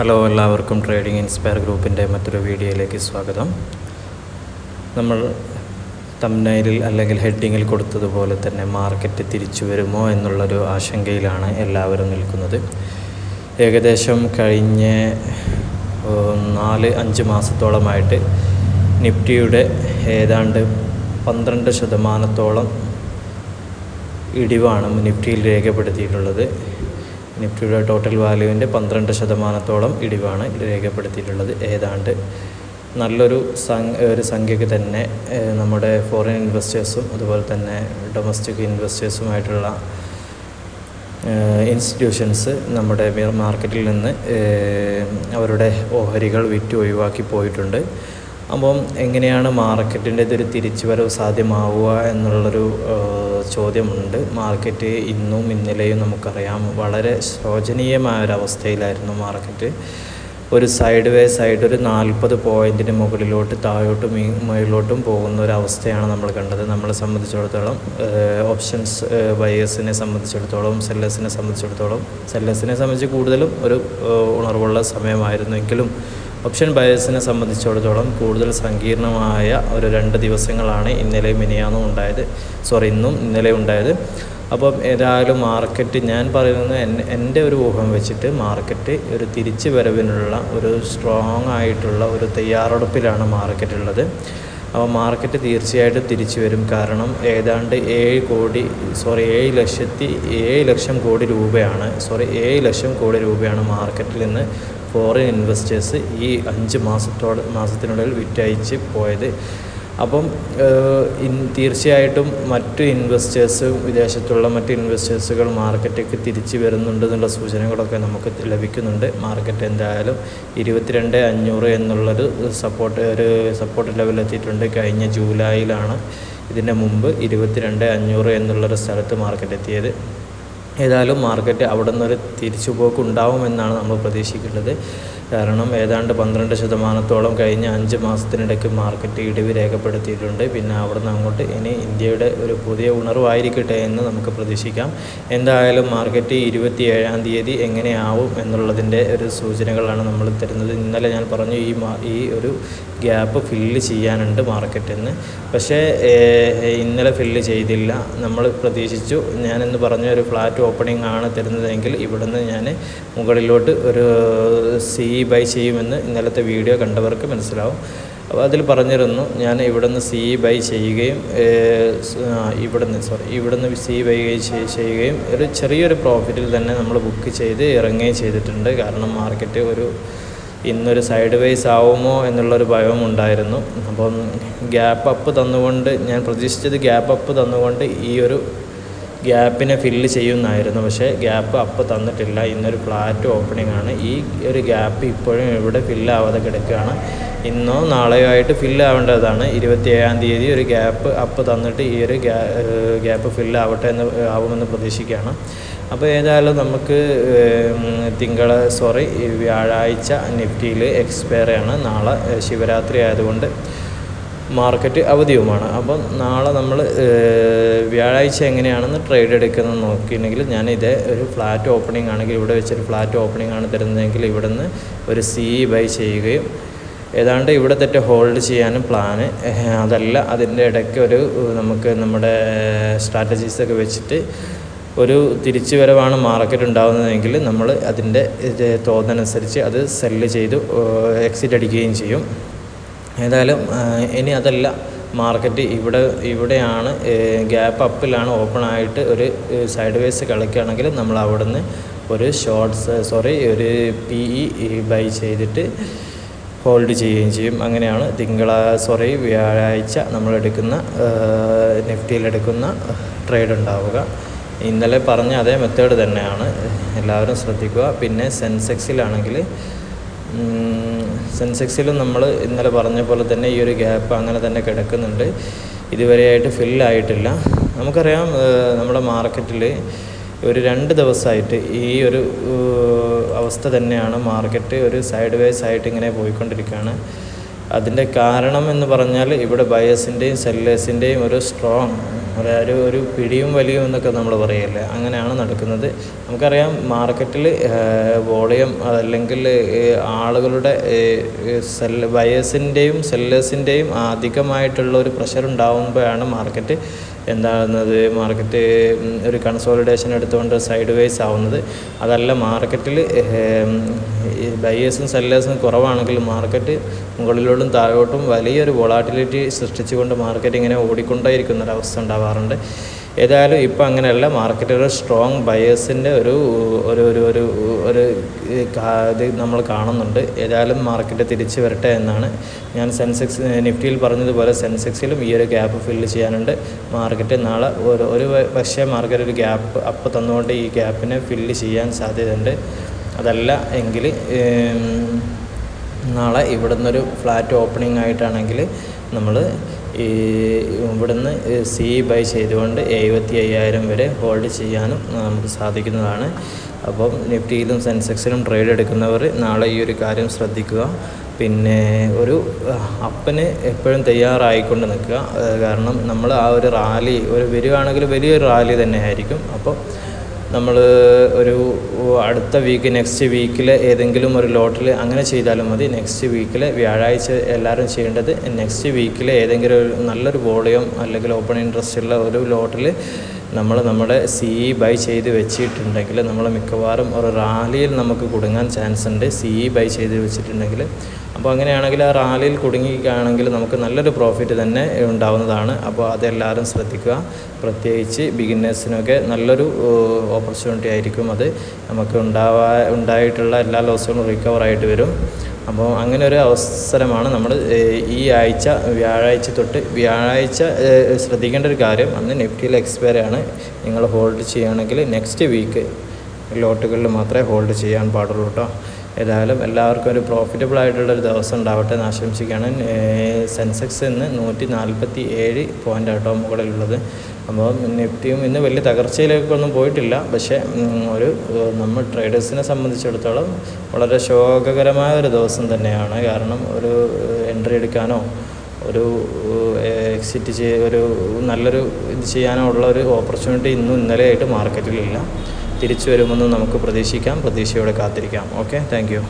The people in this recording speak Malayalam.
ഹലോ, എല്ലാവർക്കും ട്രേഡിംഗ് ഇൻസ്പയർ ഗ്രൂപ്പിൻ്റെ മറ്റൊരു വീഡിയോയിലേക്ക് സ്വാഗതം. നമ്മൾ തംബ്നെയിലിൽ അല്ലെങ്കിൽ ഹെഡിങ്ങിൽ കൊടുത്തതുപോലെ തന്നെ മാർക്കറ്റ് തിരിച്ചു വരുമോ എന്നുള്ളൊരു ആശങ്കയിലാണ് എല്ലാവരും നിൽക്കുന്നത്. ഏകദേശം കഴിഞ്ഞ 4-5 മാസത്തോളമായിട്ട് നിഫ്റ്റിയുടെ ഏതാണ്ട് 12% ഇടിവാണ് നിഫ്റ്റിയിൽ രേഖപ്പെടുത്തിയിട്ടുള്ളത്. നിഫ്റ്റിയുടെ ടോട്ടൽ വാല്യൂവിൻ്റെ 12% ഇടിവാണ് രേഖപ്പെടുത്തിയിട്ടുള്ളത്. ഏതാണ്ട് നല്ലൊരു സംഖ്യക്ക് തന്നെ നമ്മുടെ ഫോറിൻ ഇൻവെസ്റ്റേഴ്സും അതുപോലെ തന്നെ ഡൊമസ്റ്റിക് ഇൻവെസ്റ്റേഴ്സുമായിട്ടുള്ള ഇൻസ്റ്റിറ്റ്യൂഷൻസ് നമ്മുടെ മാർക്കറ്റിൽ നിന്ന് അവരുടെ ഓഹരികൾ വിറ്റ് ഒഴിവാക്കി പോയിട്ടുണ്ട്. അപ്പം എങ്ങനെയാണ് മാർക്കറ്റിൻ്റെ ഇതൊരു തിരിച്ചുവരവ് സാധ്യമാവുക എന്നുള്ളൊരു ചോദ്യമുണ്ട്. മാർക്കറ്റ് ഇന്നും ഇന്നലെയും നമുക്കറിയാം വളരെ ശോചനീയമായൊരവസ്ഥയിലായിരുന്നു മാർക്കറ്റ്. ഒരു സൈഡ് വേസ് ആയിട്ട് ഒരു 40 പോയിൻറ്റിന് മുകളിലോട്ട് താഴോട്ടും മുകളിലോട്ടും പോകുന്ന ഒരവസ്ഥയാണ് നമ്മൾ കണ്ടത്. നമ്മളെ സംബന്ധിച്ചിടത്തോളം ഓപ്ഷൻസ് ബയേഴ്സിനെ സംബന്ധിച്ചിടത്തോളം സെല്ലേഴ്സിനെ സംബന്ധിച്ച് കൂടുതലും ഒരു ഉണർവുള്ള സമയമായിരുന്നു. എങ്കിലും ഓപ്ഷൻ ബയേഴ്സിനെ സംബന്ധിച്ചിടത്തോളം കൂടുതൽ സങ്കീർണമായ ഒരു 2 ദിവസങ്ങളാണ് ഇന്നും ഇന്നലെ ഉണ്ടായത്. അപ്പം ഏതായാലും മാർക്കറ്റ്, ഞാൻ പറയുന്നത് എൻ്റെ ഒരു ഊഹം വെച്ചിട്ട് മാർക്കറ്റ് ഒരു തിരിച്ചു വരവിനുള്ള ഒരു സ്ട്രോങ് ആയിട്ടുള്ള ഒരു തയ്യാറെടുപ്പിലാണ് മാർക്കറ്റ് ഉള്ളത്. അപ്പോൾ മാർക്കറ്റ് തീർച്ചയായിട്ടും തിരിച്ചു വരും. കാരണം ഏതാണ്ട് 7 ലക്ഷം കോടി രൂപയാണ് മാർക്കറ്റിൽ നിന്ന് ഫോറിൻ ഇൻവെസ്റ്റേഴ്സ് ഈ 5 മാസത്തിനുള്ളിൽ വിറ്റയച്ച് പോയത്. അപ്പം തീർച്ചയായിട്ടും വിദേശത്തുള്ള മറ്റ് ഇൻവെസ്റ്റേഴ്സുകൾ മാർക്കറ്റിലേക്ക് തിരിച്ചു വരുന്നുണ്ടെന്നുള്ള സൂചനകളൊക്കെ നമുക്ക് ലഭിക്കുന്നുണ്ട്. മാർക്കറ്റ് എന്തായാലും 22,500 എന്നുള്ളൊരു സപ്പോർട്ട് ലെവലെത്തിയിട്ടുണ്ട്. കഴിഞ്ഞ ജൂലൈയിലാണ് ഇതിൻ്റെ മുമ്പ് 22,500 എന്നുള്ളൊരു സ്ഥലത്ത് മാർക്കറ്റ് എത്തിയത്. ഏതായാലും മാർക്കറ്റ് അവിടെ നിന്നൊരു തിരിച്ചുപോക്ക് ഉണ്ടാവുമെന്നാണ് നമ്മൾ പ്രതീക്ഷിക്കുന്നത്. കാരണം ഏതാണ്ട് 12% കഴിഞ്ഞ 5 മാസത്തിനിടയ്ക്ക് മാർക്കറ്റ് ഇടിവ് രേഖപ്പെടുത്തിയിട്ടുണ്ട്. പിന്നെ അവിടെ നിന്ന് അങ്ങോട്ട് ഇനി ഇന്ത്യയുടെ ഒരു പുതിയ ഉണർവായിരിക്കട്ടെ എന്ന് നമുക്ക് പ്രതീക്ഷിക്കാം. എന്തായാലും മാർക്കറ്റ് 27-ാം തീയതി എങ്ങനെയാവും എന്നുള്ളതിൻ്റെ ഒരു സൂചനകളാണ് നമ്മൾ തരുന്നത്. ഇന്നലെ ഞാൻ പറഞ്ഞു ഈ ഒരു ഗ്യാപ്പ് ഫില്ല് ചെയ്യാനുണ്ട് മാർക്കറ്റെന്ന്. പക്ഷേ ഇന്നലെ ഫില്ല് ചെയ്തില്ല. നമ്മൾ പ്രതീക്ഷിച്ചു, ഞാനെന്ന് പറഞ്ഞ ഒരു ഫ്ലാറ്റ് ഓപ്പണിംഗ് ആണ് തരുന്നതെങ്കിൽ ഇവിടുന്ന് ഞാൻ മുകളിലോട്ട് ഒരു ബൈ ചെയ്യുമെന്ന് ഇന്നലത്തെ വീഡിയോ കണ്ടവർക്ക് മനസ്സിലാവും. അപ്പോൾ അതിൽ പറഞ്ഞിരുന്നു ഞാൻ ഇവിടുന്ന് ബൈ ചെയ്യുകയും ഇവിടുന്ന് ബൈ ചെയ്യുകയും ഒരു ചെറിയൊരു പ്രോഫിറ്റിൽ തന്നെ നമ്മൾ ബുക്ക് ചെയ്ത് ഇറങ്ങുകയും ചെയ്തിട്ടുണ്ട്. കാരണം മാർക്കറ്റ് ഇന്നൊരു സൈഡ് വേസ് ആവുമോ എന്നുള്ളൊരു ഭയവും ഉണ്ടായിരുന്നു. അപ്പം ഗ്യാപ്പ് അപ്പ് തന്നുകൊണ്ട് ഞാൻ പ്രതീക്ഷിച്ചത് ഈ ഒരു ഗ്യാപ്പിനെ ഫില്ല് ചെയ്യുമെന്നായിരുന്നു. പക്ഷേ ഗ്യാപ്പ് അപ്പ് തന്നിട്ടില്ല. ഇന്നൊരു ഫ്ലാറ്റ് ഓപ്പണിംഗ് ആണ്. ഈ ഒരു ഗ്യാപ്പ് ഇപ്പോഴും ഇവിടെ ഫില്ലാവാതെ കിടക്കുകയാണ്. ഇന്നോ നാളെയോ ആയിട്ട് ഫില്ലാവേണ്ടതാണ്. 27-ാം തീയതി ഒരു ഗ്യാപ്പ് അപ്പ് തന്നിട്ട് ഈ ഒരു ഗ്യാപ്പ് ആവുമെന്ന് പ്രതീക്ഷിക്കുകയാണ്. അപ്പോൾ ഏതായാലും നമുക്ക് വ്യാഴാഴ്ച നിഫ്റ്റിയിൽ എക്സ്പയറാണ്. നാളെ ശിവരാത്രി ആയതുകൊണ്ട് മാർക്കറ്റ് അവധിയുമാണ്. അപ്പം നാളെ നമ്മൾ വ്യാഴാഴ്ച എങ്ങനെയാണെന്ന് ട്രേഡ് എടുക്കുന്നത് നോക്കിയിട്ടുണ്ടെങ്കിൽ ഞാൻ ഒരു ഫ്ലാറ്റ് ഓപ്പണിംഗ് ആണെങ്കിൽ ഇവിടെ വെച്ചൊരു ഫ്ലാറ്റ് ഓപ്പണിംഗ് ആണ് തരുന്നതെങ്കിൽ ഇവിടെ നിന്ന് ഒരു ബൈ ചെയ്യുകയും ഏതാണ്ട് ഇവിടെ തെറ്റ് ഹോൾഡ് ചെയ്യാനും പ്ലാന്. അതല്ല അതിൻ്റെ ഇടയ്ക്ക് നമുക്ക് നമ്മുടെ സ്ട്രാറ്റജീസൊക്കെ വെച്ചിട്ട് ഒരു തിരിച്ചു വരവാണ് മാർക്കറ്റ് ഉണ്ടാകുന്നതെങ്കിൽ നമ്മൾ അതിൻ്റെ തോതനുസരിച്ച് അത് സെല്ല് ചെയ്ത് എക്സിറ്റ് അടിക്കുകയും ചെയ്യും. ഏതായാലും ഇനി അതല്ല, മാർക്കറ്റ് ഇവിടെയാണ് ഗ്യാപ്പ് അപ്പിലാണ് ഓപ്പൺ ആയിട്ട് ഒരു സൈഡ് വേസ് കളിക്കുകയാണെങ്കിൽ നമ്മൾ അവിടെ നിന്ന് ഒരു ഒരു PE ബൈ ചെയ്തിട്ട് ഹോൾഡ് ചെയ്യുകയും ചെയ്യും. അങ്ങനെയാണ് വ്യാഴാഴ്ച നമ്മളെടുക്കുന്ന നിഫ്റ്റിയിലെടുക്കുന്ന ട്രേഡ് ഉണ്ടാവുക. ഇന്നലെ പറഞ്ഞ അതേ മെത്തേഡ് തന്നെയാണ്, എല്ലാവരും ശ്രദ്ധിക്കുക. പിന്നെ സെൻസെക്സിലും നമ്മൾ ഇന്നലെ പറഞ്ഞ പോലെ തന്നെ ഈ ഒരു ഗ്യാപ്പ് അങ്ങനെ തന്നെ കിടക്കുന്നുണ്ട്. ഇതുവരെയായിട്ട് ഫില്ലായിട്ടില്ല. നമുക്കറിയാം നമ്മുടെ മാർക്കറ്റിൽ ഒരു 2 ദിവസമായിട്ട് ഈ ഒരു അവസ്ഥ തന്നെയാണ്. മാർക്കറ്റ് ഒരു സൈഡ് വേസ് ആയിട്ട് ഇങ്ങനെ പോയിക്കൊണ്ടിരിക്കുകയാണ്. അതിൻ്റെ കാരണം എന്ന് പറഞ്ഞാൽ ഇവിടെ ബയേഴ്സിൻ്റെയും സെല്ലേഴ്സിൻ്റെയും ഒരു സ്ട്രോങ് ഒരു പിടിയും വലിയും എന്നൊക്കെ നമ്മൾ പറയല്ലേ, അങ്ങനെയാണ് നടക്കുന്നത്. നമുക്കറിയാം മാർക്കറ്റിൽ വോളിയം അതല്ലെങ്കിൽ ആളുകളുടെ ബയേഴ്സിൻ്റെയും സെല്ലേഴ്സിൻ്റെയും അധികമായിട്ടുള്ള ഒരു പ്രഷർ ഉണ്ടാകുമ്പോഴാണ് മാർക്കറ്റ് ഒരു കൺസോളിഡേഷൻ എടുത്തുകൊണ്ട് സൈഡ് വേസ് ആവുന്നത്. അതല്ല, മാർക്കറ്റിൽ ബയേഴ്സും സെല്ലേഴ്സും കുറവാണെങ്കിൽ മാർക്കറ്റ് മുകളിലോട്ടും താഴോട്ടും വലിയൊരു വോളാറ്റിലിറ്റി സൃഷ്ടിച്ചുകൊണ്ട് മാർക്കറ്റ് ഇങ്ങനെ ഓടിക്കൊണ്ടേയിരിക്കുന്നൊരവസ്ഥ ഉണ്ടാവാറുണ്ട്. ഏതായാലും ഇപ്പോൾ അങ്ങനെയല്ല, മാർക്കറ്റിൽ ഒരു സ്ട്രോങ് ബയേഴ്സിൻ്റെ ഇത് നമ്മൾ കാണുന്നുണ്ട്. ഏതായാലും മാർക്കറ്റ് തിരിച്ചു വരട്ടെ എന്നാണ് ഞാൻ നിഫ്റ്റിയിൽ പറഞ്ഞതുപോലെ സെൻസെക്സിലും ഈ ഒരു ഗ്യാപ്പ് ഫില്ല് ചെയ്യാനുണ്ട്. മാർക്കറ്റ് നാളെ പക്ഷേ മാർക്കറ്റ് ഒരു ഗ്യാപ്പ് അപ്പ് തന്നുകൊണ്ട് ഈ ഗ്യാപ്പിനെ ഫില്ല് ചെയ്യാൻ സാധ്യതയുണ്ട്. അതല്ല എങ്കിൽ നാളെ ഇവിടുന്നൊരു ഫ്ലാറ്റ് ഓപ്പണിംഗ് ആയിട്ടാണെങ്കിൽ നമ്മൾ ഇവിടുന്ന് ബൈ ചെയ്തുകൊണ്ട് 75,000 വരെ ഹോൾഡ് ചെയ്യാനും നമുക്ക് സാധിക്കുന്നതാണ്. അപ്പം നിഫ്റ്റിയിലും സെൻസെക്സിലും ട്രേഡ് എടുക്കുന്നവർ നാളെ ഈ ഒരു കാര്യം ശ്രദ്ധിക്കുക. പിന്നെ ഒരു അപ്പിന് എപ്പോഴും തയ്യാറായിക്കൊണ്ട് നിൽക്കുക. കാരണം നമ്മൾ ആ ഒരു റാലി വരികയാണെങ്കിൽ വലിയൊരു റാലി തന്നെ ആയിരിക്കും. അപ്പോൾ നമ്മൾ അടുത്ത നെക്സ്റ്റ് വീക്കിൽ ഏതെങ്കിലും ഒരു ലോട്ടിൽ അങ്ങനെ ചെയ്താലും മതി. നെക്സ്റ്റ് വീക്കിൽ വ്യാഴാഴ്ച എല്ലാവരും ചെയ്യേണ്ടത്, നെക്സ്റ്റ് വീക്കിൽ ഏതെങ്കിലും നല്ലൊരു വോളിയം അല്ലെങ്കിൽ ഓപ്പൺ ഇൻട്രസ്റ്റ് ഉള്ള ഒരു ലോട്ടിൽ നമ്മുടെ ബൈ ചെയ്ത് വെച്ചിട്ടുണ്ടെങ്കിൽ നമ്മൾ മിക്കവാറും ഒരു റാലിയിൽ നമുക്ക് കുടുങ്ങാൻ ചാൻസ് ഉണ്ട്. ബൈ ചെയ്ത് വെച്ചിട്ടുണ്ടെങ്കിൽ അപ്പോൾ അങ്ങനെയാണെങ്കിൽ ആ റാലിയിൽ കുടുങ്ങിക്കുകയാണെങ്കിൽ നമുക്ക് നല്ലൊരു പ്രോഫിറ്റ് തന്നെ ഉണ്ടാവുന്നതാണ്. അപ്പോൾ അതെല്ലാവരും ശ്രദ്ധിക്കുക. പ്രത്യേകിച്ച് ബിഗിനേഴ്സിനൊക്കെ നല്ലൊരു ഓപ്പർച്യൂണിറ്റി ആയിരിക്കും അത്. നമുക്ക് ഉണ്ടായിട്ടുള്ള എല്ലാ ലോസുകളും റിക്കവറായിട്ട് വരും. അപ്പോൾ അങ്ങനെ ഒരു അവസരമാണ് നമ്മൾ ഈ ആഴ്ച വ്യാഴാഴ്ച ശ്രദ്ധിക്കേണ്ട ഒരു കാര്യം. അന്ന് നിഫ്റ്റിയിൽ എക്സ്പയർ ആണ്. നിങ്ങൾ ഹോൾഡ് ചെയ്യുകയാണെങ്കിൽ നെക്സ്റ്റ് വീക്ക് ലോട്ടുകളിൽ മാത്രമേ ഹോൾഡ് ചെയ്യാൻ പാടുള്ളൂ കേട്ടോ. ഏതായാലും എല്ലാവർക്കും ഒരു പ്രോഫിറ്റബിൾ ആയിട്ടുള്ളൊരു ദിവസം ഉണ്ടാവട്ടെ എന്ന് ആശംസിക്കുകയാണ്. സെൻസെക്സ് ഇന്ന് 147 പോയിൻ്റ് ആട്ടോ മുകളിലുള്ളത്. അപ്പോൾ നിഫ്റ്റിയും ഇന്ന് വലിയ തകർച്ചയിലേക്കൊന്നും പോയിട്ടില്ല. പക്ഷേ നമ്മൾ ട്രേഡേഴ്സിനെ സംബന്ധിച്ചിടത്തോളം വളരെ ശോകകരമായ ഒരു ദിവസം തന്നെയാണ്. കാരണം ഒരു എൻട്രി എടുക്കാനോ എക്സിറ്റ് നല്ലൊരു ഇത് ചെയ്യാനോ ഉള്ള ഒരു ഓപ്പർച്യൂണിറ്റി ഇന്നലെയായിട്ട് മാർക്കറ്റിലില്ല. തിരിച്ചു വരുമെന്ന് നമുക്ക് പ്രതീക്ഷിക്കാം. പ്രതീക്ഷയോടെ കാത്തിരിക്കാം. Okay, thank you.